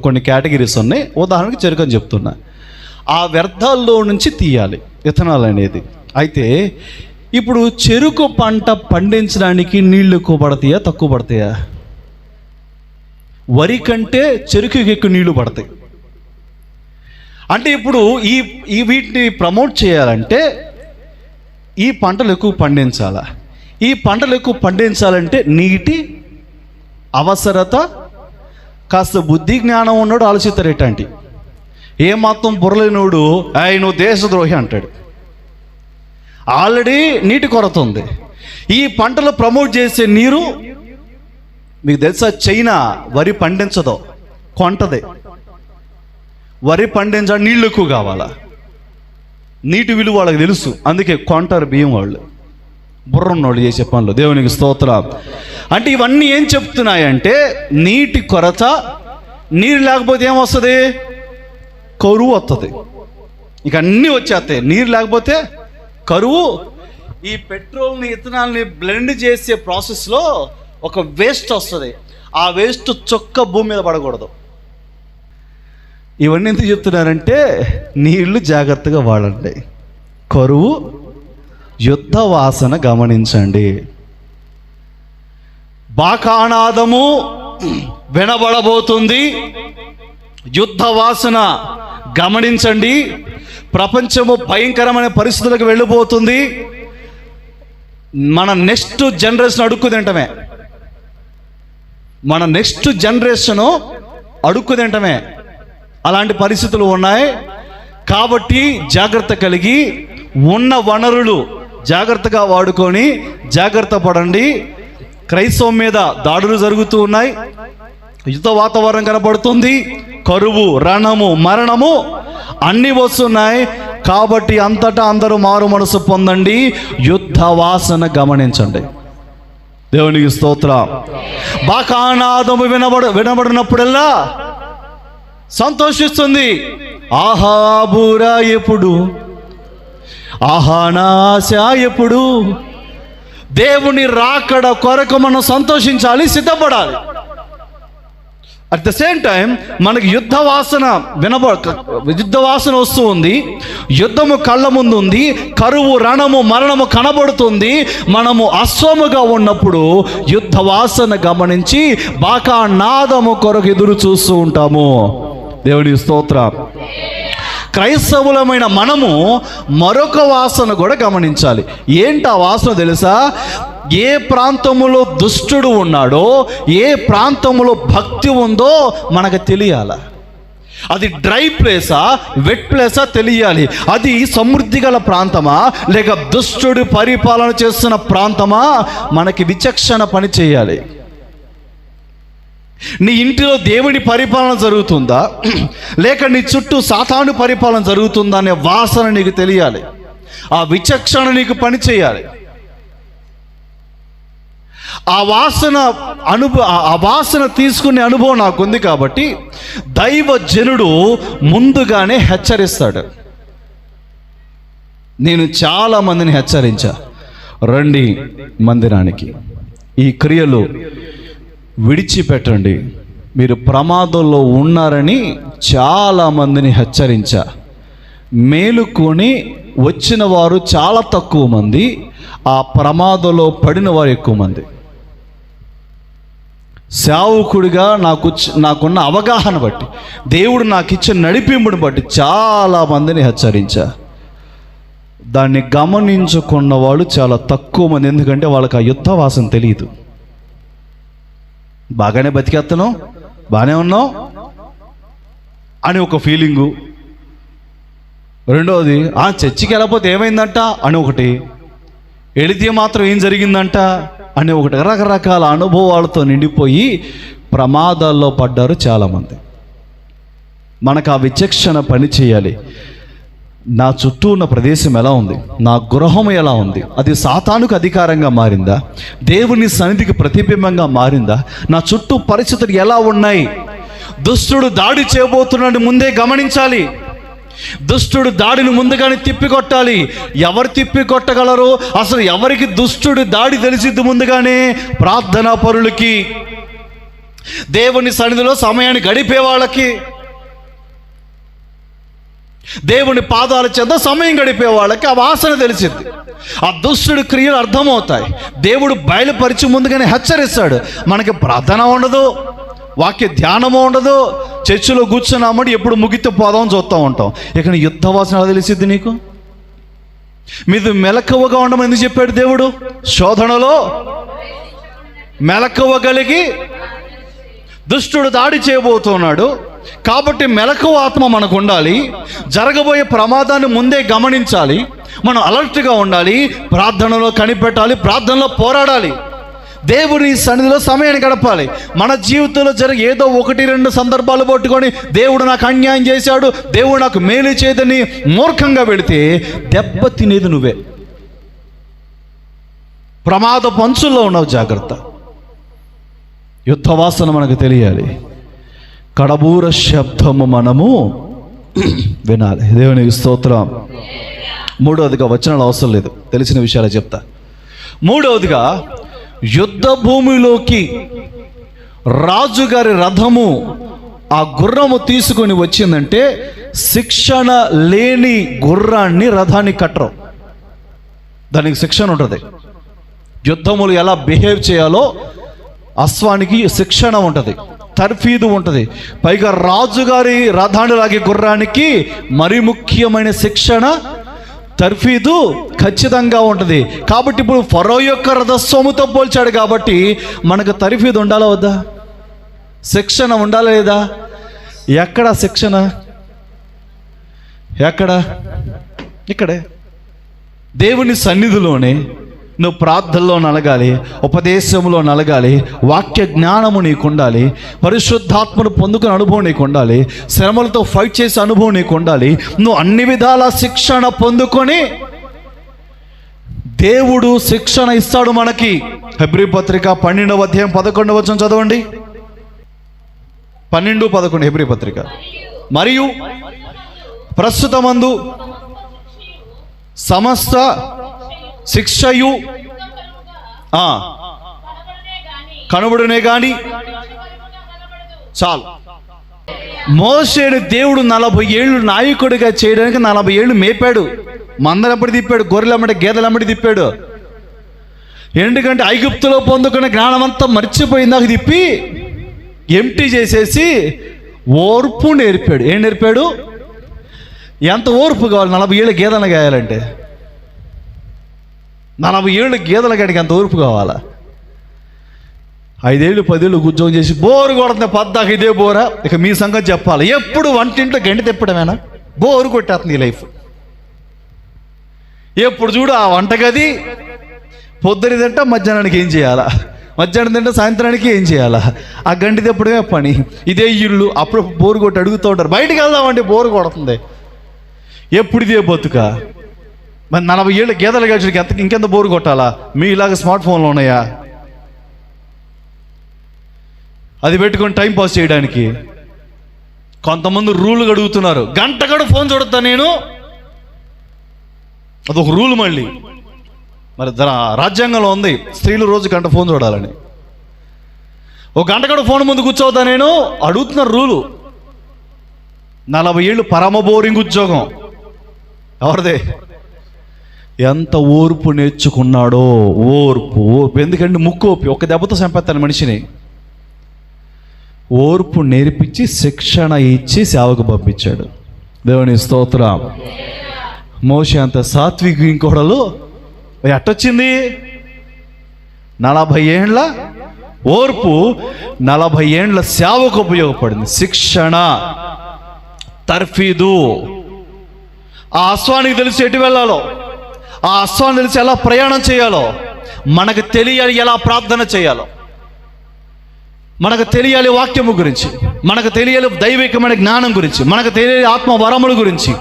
కొన్ని కేటగిరీస్ ఉన్నాయి. ఉదాహరణకి చెరుకు అని చెప్తున్నా. ఆ వ్యర్థాల్లో నుంచి తీయాలి ఇథనాల్ అనేది. అయితే ఇప్పుడు చెరుకు పంట పండించడానికి నీళ్లు ఎక్కువ పడతాయా తక్కువ పడతాయా? వరి కంటే చెరుకుకి ఎక్కువ నీళ్లు పడతాయి. అంటే ఇప్పుడు ఈ వీటిని ప్రమోట్ చేయాలంటే ఈ పంటలు ఎక్కువ పండించాలా? ఈ పంటలు ఎక్కువ పండించాలంటే నీటి అవసరత, కాస్త బుద్ధి జ్ఞానం ఉన్నాడు ఆలోచిస్తారు. ఎట్లాంటి ఏమాత్రం బుర్రలేనోడు నువ్వు దేశద్రోహి అంటాడు. ఆల్రెడీ నీటి కొరత ఉంది. ఈ పంటలు ప్రమోట్ చేసే నీరు మీకు తెలుసా, చైనా వరి పండించదో, కొంటదే. వరి పండించాలి, నీళ్ళు ఎక్కువ కావాలా, నీటి విలువ వాళ్ళకి తెలుసు, అందుకే కొంటారు బియ్యం వాళ్ళు. బుర్రన్నోళ్ళు చేసే పనులు. దేవునికి స్తోత్రం. అంటే ఇవన్నీ ఏం చెప్తున్నాయంటే నీటి కొరత. నీరు లేకపోతే ఏమొస్తుంది? కరువు వస్తుంది. ఇక అన్నీ వచ్చేస్తాయి. నీరు లేకపోతే కరువు. ఈ పెట్రోల్ని ఇథనాల్ని బ్లెండ్ చేసే ప్రాసెస్లో ఒక వేస్ట్ వస్తుంది. ఆ వేస్ట్ చొక్క భూమి మీద పడకూడదు. ఇవన్నీ ఎందుకు చెప్తున్నారంటే నీళ్లు జాగ్రత్తగా వాడండి. కరువు, యుద్ధ వాసన గమనించండి. బాకానాదము వినబడబోతుంది. యుద్ధ వాసన గమనించండి. ప్రపంచము భయంకరమైన పరిస్థితులకు వెళ్ళిపోతుంది. మన నెక్స్ట్ జనరేషన్ అడుక్కు తింటమే. మన నెక్స్ట్ జనరేషను అడుక్కు తింటమే. అలాంటి పరిస్థితులు ఉన్నాయి. కాబట్టి జాగ్రత్త కలిగి ఉన్న వనరులు జాగ్రత్తగా వాడుకొని జాగ్రత్త పడండి. క్రైస్తవం మీద దాడులు జరుగుతూ ఉన్నాయి. యుద్ధ వాతావరణం కనబడుతుంది. కరువు, రణము, మరణము అన్నీ వస్తున్నాయి. కాబట్టి అంతటా అందరూ మారు మనసు పొందండి. యుద్ధ వాసన గమనించండి. దేవునికి స్తోత్రం. బాకానాదము వినబడినప్పుడల్లా సంతోషిస్తుంది. ఆహా బూరా ఎప్పుడు, ఆహా నా ఆశ ఎప్పుడు. దేవుని రాకడ కొరకు మనం సంతోషించాలి, సిద్ధపడాలి. అట్ ద సేమ్ టైం మనకి యుద్ధ వాసన వస్తూ ఉంది. యుద్ధము కళ్ళ ముందు ఉంది. కరువు, రణము, మరణము కనబడుతుంది. మనము అశ్వముగా ఉన్నప్పుడు యుద్ధ వాసన గమనించి బాకా నాదము కొరకు ఎదురు చూస్తూ ఉంటాము. దేవుని స్తోత్రం. క్రైస్తవులమైన మనము మరొక వాసన కూడా గమనించాలి. ఏంటి ఆ వాసన తెలుసా? ఏ ప్రాంతములో దుష్టుడు ఉన్నాడో, ఏ ప్రాంతములో భక్తి ఉందో మనకు తెలియాల. అది డ్రై ప్లేసా, వెట్ ప్లేసా తెలియాలి. అది సమృద్ధి గల ప్రాంతమా, లేక దుష్టుడు పరిపాలన చేస్తున్న ప్రాంతమా, మనకి విచక్షణ పని చేయాలి. నీ ఇంటిలో దేవుని పరిపాలన జరుగుతుందా, లేక నీ చుట్టూ సాతాను పరిపాలన జరుగుతుందా అనే వాసన నీకు తెలియాలి. ఆ విచక్షణ నీకు పని చేయాలి. ఆ వాసన తీసుకునే అనుభవం నాకుంది కాబట్టి దైవజనుడు ముందుగానే హెచ్చరిస్తాడు. నేను చాలా మందిని హెచ్చరించా, రండి మందిరానికి, ఈ క్రియలు విడిచిపెట్టండి, మీరు ప్రమాదంలో ఉన్నారని చాలామందిని హెచ్చరించా. మేలుకొని వచ్చిన వారు చాలా తక్కువ మంది, ఆ ప్రమాదంలో పడిన వారు ఎక్కువ మంది. సేవకుడిగా నాకున్న అవగాహన బట్టి, దేవుడు నాకు ఇచ్చిన నడిపింపుని బట్టి చాలామందిని హెచ్చరించా. దాన్ని గమనించుకున్న వాళ్ళు చాలా తక్కువ మంది. ఎందుకంటే వాళ్ళకి ఆ యుద్ధ వాసన తెలియదు. బాగానే బతికేస్తున్నావు, బాగానే ఉన్నావు అని ఒక ఫీలింగు. రెండవది, చర్చికి వెళ్ళకపోతే ఏమైందంట అని ఒకటి, వెళితే మాత్రం ఏం జరిగిందంట అని ఒకటి. రకరకాల అనుభవాలతో నిండిపోయి ప్రమాదాల్లో పడ్డారు చాలామంది. మనకు ఆ విచక్షణ పని చేయాలి. నా చుట్టూ ఉన్న ప్రదేశం ఎలా ఉంది, నా గృహం ఎలా ఉంది, అది సాతానుకు అధికారంగా మారిందా, దేవుని సన్నిధికి ప్రతిబింబంగా మారిందా, నా చుట్టూ పరిస్థితులు ఎలా ఉన్నాయి. దుష్టుడు దాడి చేయబోతున్నాడు ముందే గమనించాలి. దుష్టుడు దాడిని ముందుగానే తిప్పికొట్టాలి. ఎవరు తిప్పికొట్టగలరు? అసలు ఎవరికి దుష్టుడు దాడి తెలిసిద్ది ముందుగానే? ప్రార్థనా పరులకి, దేవుని సన్నిధిలో సమయాన్ని గడిపే వాళ్ళకి, దేవుని పాదాల చెంత సమయం గడిపే వాళ్ళకి ఆ వాసన తెలిసింది. ఆ దుష్టుడి క్రియలు అర్థమవుతాయి. దేవుడు బయలుపరిచి ముందుగానే హెచ్చరిస్తాడు. మనకి ప్రార్థన ఉండదు, వాక్య ధ్యానము ఉండదు, చర్చిలో కూర్చున్నామని ఎప్పుడు ముగితే పోదాం చూస్తూ ఉంటాం. ఇక యుద్ధ వాసన తెలిసిద్ది నీకు. మీరు మెలకువగా ఉండమని ఎందుకు చెప్పాడు దేవుడు? శోధనలో మెలకువ కలిగి దుష్టుడు దాడి చేయబోతున్నాడు కాబట్టి మెలకువ ఆత్మ మనకు ఉండాలి. జరగబోయే ప్రమాదాన్ని ముందే గమనించాలి. మనం అలర్ట్గా ఉండాలి, ప్రార్థనలో కనిపెట్టాలి, ప్రార్థనలో పోరాడాలి, దేవుని సన్నిధిలో సమయాన్ని గడపాలి. మన జీవితంలో జరిగే ఏదో 1-2 సందర్భాలు పట్టుకొని దేవుడు నాకు అన్యాయం చేశాడు, దేవుడు నాకు మేలు చేయదని మూర్ఖంగా పెడితే దెబ్బ తినేది నువ్వే. ప్రమాద పంచుల్లో ఉన్నావు, జాగ్రత్త. యుద్ధ వాసన మనకు తెలియాలి. కడబూర శబ్దము మనము వినాలి. దేవునికి స్తోత్రం. మూడవదిగా, వచనాలు అవసరం లేదు, తెలిసిన విషయాలు చెప్తా. మూడవదిగా, యుద్ధ భూమిలోకి రాజుగారి రథము ఆ గుర్రము తీసుకొని వచ్చిందంటే శిక్షణ లేని గుర్రాన్ని రథాన్ని కట్టరు. దానికి శిక్షణ ఉంటుంది. యుద్ధములు ఎలా బిహేవ్ చేయాలో అశ్వానికి శిక్షణ ఉంటుంది, తర్ఫీదు ఉంటుంది. పైగా రాజుగారి రథాన్ని లాగే గుర్రానికి మరి ముఖ్యమైన శిక్షణ, తర్ఫీదు ఖచ్చితంగా ఉంటుంది. కాబట్టి ఇప్పుడు ఫరో యొక్క రథస్వాముతో పోల్చాడు కాబట్టి మనకు తర్ఫీదు ఉండాలా వద్దా? శిక్షణ ఉండాలా లేదా? ఎక్కడ శిక్షణ? ఎక్కడ? ఇక్కడే దేవుని సన్నిధిలోనే. నువ్వు ప్రార్థనలో నలగాలి, ఉపదేశంలో నలగాలి, వాక్య జ్ఞానము నీకు ఉండాలి, పరిశుద్ధాత్మను పొందుకునే అనుభవం నీకు ఉండాలి, శ్రమలతో ఫైట్ చేసే అనుభవం నీకు ఉండాలి. నువ్వు అన్ని విధాల శిక్షణ పొందుకొని దేవుడు శిక్షణ ఇస్తాడు మనకి. హెబ్రీ పత్రిక 12వ అధ్యాయం 11వ వచనం చదవండి. 12:11 హెబ్రీ పత్రిక. మరియు ప్రస్తుతమందు సమస్త శిక్షయు కనబడునే గాని చాలు. మోషేను దేవుడు 40 ఏళ్ళు నాయకుడిగా చేయడానికి 40 ఏళ్ళు మేపాడు. మందలమ్మడి తిప్పాడు, గొర్రెలమ్మడి గేదెలమ్మడి తిప్పాడు. ఎందుకంటే ఐగుప్తులో పొందుకున్న జ్ఞానమంతా మర్చిపోయిందాక తిప్పి ఎంటీ చేసేసి ఓర్పు నేర్పాడు. ఏం నేర్పాడు? ఎంత ఓర్పు కావాలి 40 ఏళ్ళు గేదెలను గాయాలంటే? 40 ఏళ్ళు గేదెల గాడికి ఎంత ఓర్పు కావాలా? 5 ఏళ్ళు 10 ఏళ్ళు ఉద్యోగం చేసి బోరు కొడుతుంది, పద్దాక ఇదే బోరా. ఇక మీ సంగతి చెప్పాలి. ఎప్పుడు వంటింట్లో గండి తిప్పడమేనా? బోరు కొట్టేస్తుంది ఈ లైఫ్. ఎప్పుడు చూడు ఆ వంటగది, పొద్దున తింటే మధ్యాహ్నానికి ఏం చేయాలా, మధ్యాహ్నం తింటే సాయంత్రానికి ఏం చేయాలా, ఆ గండి తిప్పడమే పని. ఇదే ఇల్లు. అప్పుడు బోరు కొట్టి అడుగుతూ ఉంటారు, బయటికి వెళ్దామంటే బోరు కొడుతుంది. ఎప్పుడు ఇదే బతుక? మరి 40 ఏళ్ళు గేదెలు గడిచి ఇంకెంత బోరు కొట్టాలా? మీ ఇలాగ స్మార్ట్ ఫోన్లు ఉన్నాయా? అది పెట్టుకొని టైం పాస్ చేయడానికి. కొంతమంది రూల్ అడుగుతున్నారు, గంట గడు ఫోన్ చూడతా నేను. అదొక రూల్. మళ్ళీ మరి రాజ్యాంగంలో ఉంది స్త్రీలు రోజు గంట ఫోన్ చూడాలని. ఒక గంట గడు ఫోన్ ముందు కూర్చోవద్దా నేను అడుగుతున్నారు రూలు. 40 ఏళ్ళు పరమ బోరింగ్ ఉద్యోగం. ఎవరిదే? ఎంత ఓర్పు నేర్చుకున్నాడో. ఓర్పు. ఎందుకంటే ముక్కోపి ఒక్క దెబ్బతో చంపేస్తాను మనిషిని. ఓర్పు నేర్పించి శిక్షణ ఇచ్చి సేవకు పంపించాడు. దేవుని స్తోత్రం. మోషే అంత సాత్విక ఇంకోడలు ఎట్టొచ్చింది? 40 ఏండ్ల ఓర్పు, 40 ఏండ్ల సేవకు ఉపయోగపడింది. శిక్షణ, తర్ఫీదు. ఆ అశ్వానికి తెలిసి ఎటు వెళ్ళాలో, ఆ అశ్వానికి తెలిసి ఎలా ప్రయాణం చేయాలో, మనకు తెలియాలి ఎలా ప్రార్థన చేయాలో, మనకు తెలియాలి వాక్యము గురించి, మనకు తెలియాలి దైవికమైన జ్ఞానం గురించి, మనకు తెలియాలి ఆత్మ వరముల గురించి,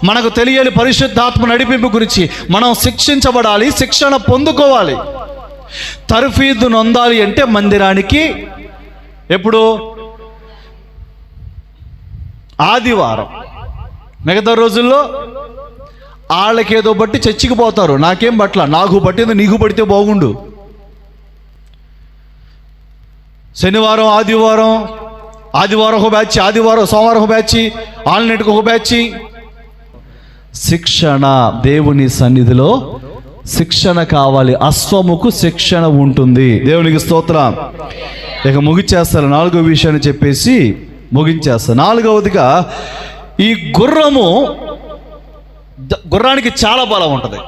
మనకు తెలియాలి పరిశుద్ధాత్మ నడిపింపు గురించి. మనం శిక్షించబడాలి, శిక్షణ పొందుకోవాలి. తర్ఫీదు నొందాలి అంటే మందిరానికి ఎప్పుడు? ఆదివారం. మిగతా రోజుల్లో వాళ్ళకేదో బట్టి చర్చికి పోతారు. నాకేం పట్ల, నాకు పట్టింది నీకు పడితే బాగుండు. శనివారం ఆదివారం ఒక బ్యాచ్, ఆదివారం సోమవారం ఒక బ్యాచ్, ఆల్నెట్కి ఒక బ్యాచ్. శిక్షణ, దేవుని సన్నిధిలో శిక్షణ కావాలి. అశ్వముకు శిక్షణ ఉంటుంది. దేవునికి స్తోత్రం. ఇక ముగించేస్తారు. 4వ విషయాన్ని చెప్పేసి ముగించేస్తారు. 4వదిగా ఈ గుర్రానికి చాలా బలం ఉంటుంది,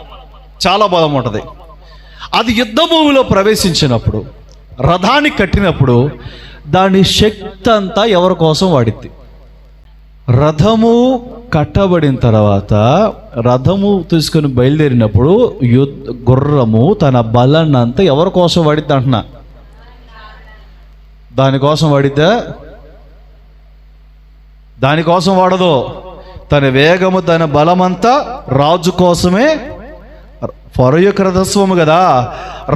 చాలా బలం ఉంటుంది. అది యుద్ధ భూమిలో ప్రవేశించినప్పుడు, రథాన్ని కట్టినప్పుడు దాని శక్తి అంతా ఎవరి కోసం వాడిద్ది? రథము కట్టబడిన తర్వాత రథము తీసుకొని బయలుదేరినప్పుడు గుర్రము తన బలాన్ని అంతా ఎవరి కోసం వాడిద్ది అంటున్నా? దానికోసం వాడిద్దా? దానికోసం వాడదు. తన వేగము, తన బలమంతా రాజు కోసమే. ఫరోయొక రథస్వము కదా,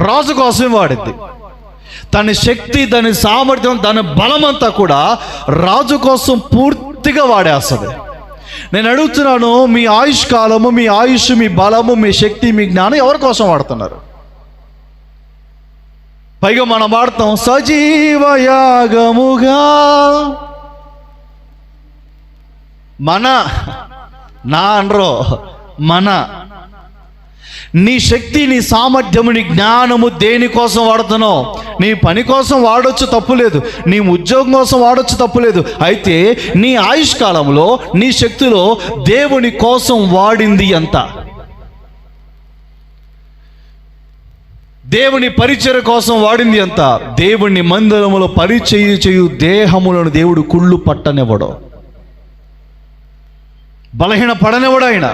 రాజు కోసమే వాడిద్ది. తన శక్తి, దాని సామర్థ్యం, దాని బలమంతా కూడా రాజు కోసం పూర్తిగా వాడేస్తుంది. నేను అడుగుతున్నాను, మీ ఆయుష్ కాలము, మీ ఆయుష్, మీ బలము, మీ శక్తి, మీ జ్ఞానం ఎవరి కోసం వాడుతున్నారు? పైగా మనం వాడతాం సజీవయాగముగా. నా అనరో మన. నీ శక్తి, నీ సామర్థ్యము, నీ జ్ఞానము దేనికోసం వాడుతున్నావు? నీ పని కోసం వాడొచ్చు, తప్పులేదు. నీ ఉద్యోగం కోసం వాడొచ్చు, తప్పులేదు. అయితే నీ ఆయుష్ కాలంలో, నీ శక్తిలో దేవుని కోసం వాడింది ఎంత? దేవుని పరిచర్య కోసం వాడింది ఎంత? దేవుని మందిరములో పరిచర్య చేయు దేహములను దేవుడు కుళ్ళు పట్టనివ్వడు, బలహీన పడనివ్వడు. ఆయన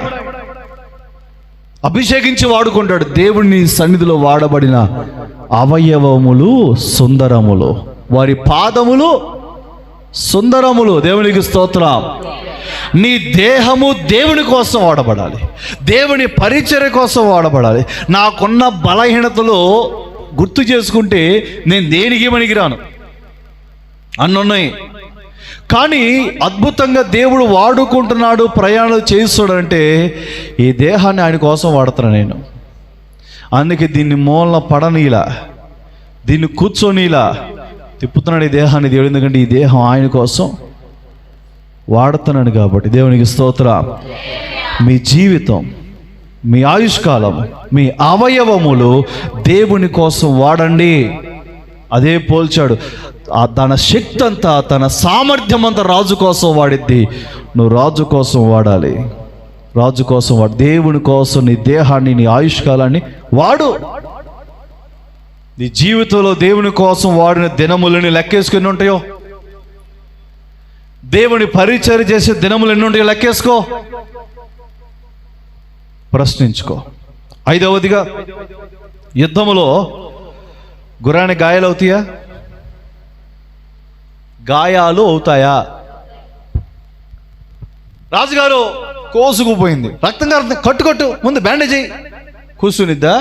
అభిషేకించి వాడుకుంటాడు. దేవుని సన్నిధిలో వాడబడిన అవయవములు సుందరములు, వారి పాదములు సుందరములు. దేవునికి స్తోత్రం. నీ దేహము దేవుని కోసం వాడబడాలి, దేవుని పరిచర్య కోసం వాడబడాలి. నాకున్న బలహీనతలు గుర్తు చేసుకుంటే నేను దేనికి పనికిరాను అన్నున్నాయి. కానీ అద్భుతంగా దేవుడు వాడుకుంటున్నాడు, ప్రయాణాలు చేయిస్తాడంటే ఈ దేహాన్ని ఆయన కోసం వాడుతున్నాను నేను. అందుకే దీన్ని మూలన పడనీలా, దీన్ని కూర్చొనిలా తిప్పుతున్నాడు ఈ దేహాన్ని దేవుడు. ఎందుకంటే ఈ దేహం ఆయన కోసం వాడుతున్నాను కాబట్టి. దేవునికి స్తోత్రం. మీ జీవితం, మీ ఆయుష్కాలం, మీ అవయవములు దేవుని కోసం వాడండి. అదే పోల్చాడు. తన శక్తి అంతా, తన సామర్థ్యం అంతా రాజు కోసం వాడిద్ది. నువ్వు రాజు కోసం వాడాలి, రాజు కోసం వాడు. దేవుని కోసం నీ దేహాన్ని, నీ ఆయుష్కాలాన్ని వాడు. నీ జీవితంలో దేవుని కోసం వాడిన దినములని లెక్కేసుకుని ఉంటాయో, దేవుని పరిచర్య చేసే దినములు ఎన్ని ఉంటాయో లెక్కేసుకో, ప్రశ్నించుకో. 5వదిగా, యుద్ధములో గుర్రానికి గాయాలు అవుతాయా? గాయాలు అవుతాయా? రాజుగారు కోసుకుపోయింది, రక్తం కారుతుంది, కట్టు ముందు బ్యాండేజ్ అయ్యి కూర్చునిద్దా?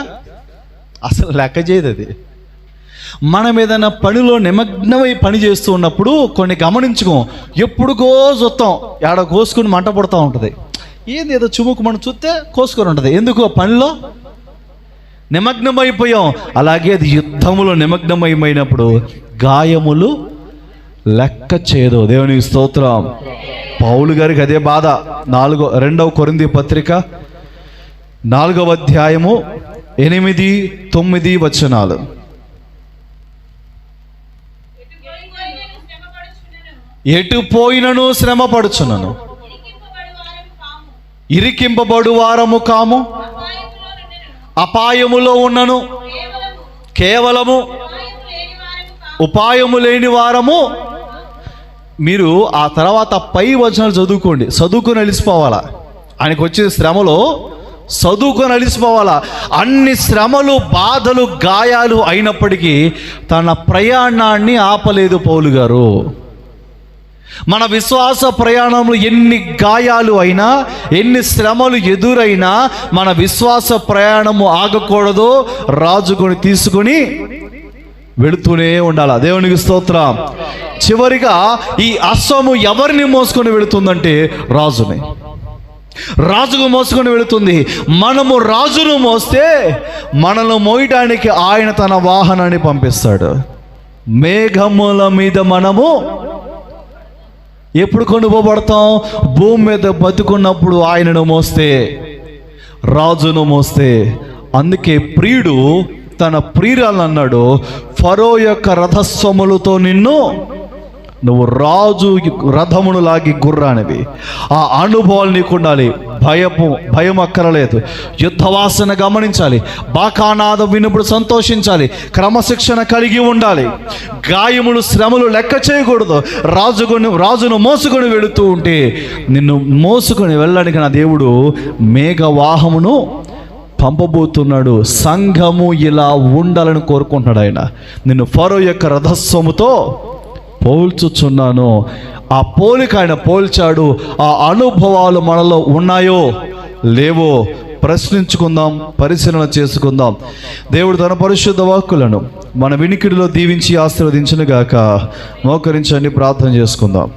అసలు లెక్క చేయదు అది. మనం ఏదైనా పనిలో నిమగ్నమై పని చేస్తూ ఉన్నప్పుడు కొన్ని గమనించుకో. ఎప్పుడుకో చూస్తాం, ఏడ కోసుకుని మంట పడుతూ ఉంటుంది. ఏంది ఏదో చుముకు మనం చూస్తే కోసుకొని ఉంటుంది. ఎందుకు? పనిలో నిమగ్నమైపోయాం. అలాగే అది యుద్ధములో నిమగ్నమైపోయినప్పుడు గాయములు లెక్క చేయదు. దేవునికి స్తోత్రం. పౌలు గారికి అదే బాధ. 2వ కొరింథీ పత్రిక 4వ అధ్యాయము 8, 9 వచనాలు. ఎటు పోయినను శ్రమ పడుచున్నాను, ఇరికింపబడు వారము కాము, అపాయములో ఉన్నను, కేవలము ఉపాయము లేని వారము. మీరు ఆ తర్వాత పై వచనాలు చదువుకొని అలిసిపోవాలా. ఆయనకు వచ్చే శ్రమలో చదువుకొని అలిసిపోవాలా. అన్ని శ్రమలు, బాధలు, గాయాలు అయినప్పటికీ తన ప్రయాణాన్ని ఆపలేదు పౌలు గారు. మన విశ్వాస ప్రయాణంలో ఎన్ని గాయాలు అయినా, ఎన్ని శ్రమలు ఎదురైనా మన విశ్వాస ప్రయాణము ఆగకూడదు. రాజుకొని తీసుకొని వెళుతూనే ఉండాలి. దేవునికి స్తోత్రం. చివరిగా ఈ అశ్వము ఎవరిని మోసుకొని వెళుతుందంటే రాజుని. రాజుకు మోసుకొని వెళుతుంది. మనము రాజును మోస్తే మనల్ని మోయడానికి ఆయన తన వాహనాన్ని పంపిస్తాడు. మేఘముల మీద మనము ఎప్పుడు కొనుగోబడతాం? భూమి మీద బతుకున్నప్పుడు ఆయనను మోస్తే, రాజును మోస్తే. అందుకే ప్రియుడు తన ప్రియురాలను అన్నాడు, ఫరో యొక్క రథస్వములతో నువ్వు రాజు రథమును లాగి గుర్రానివి. ఆ అనుభవాలు నీకు ఉండాలి. భయం అక్కరలేదు. యుద్ధవాసన గమనించాలి. బాకానాదం వినుప్పుడు సంతోషించాలి. క్రమశిక్షణ కలిగి ఉండాలి. గాయములు, శ్రమలు లెక్క చేయకూడదు. రాజును మోసుకొని వెళుతూ ఉంటే నిన్ను మోసుకొని వెళ్ళడానికి నా దేవుడు మేఘవాహమును పంపబోతున్నాడు. సంఘము ఇలా ఉండాలని కోరుకుంటున్నాడు ఆయన. నిన్ను ఫరో యొక్క రథస్వముతో పోల్చుచున్నాను. ఆ పోలిక ఆయన పోల్చాడు. ఆ అనుభవాలు మనలో ఉన్నాయో లేవో ప్రశ్నించుకుందాం, పరిశీలన చేసుకుందాం. దేవుడు తన పరిశుద్ధ వాక్కులను మన వినికిడిలో దీవించి ఆశీర్వదించును గాక. మోకరించండి, ప్రార్థన చేసుకుందాం.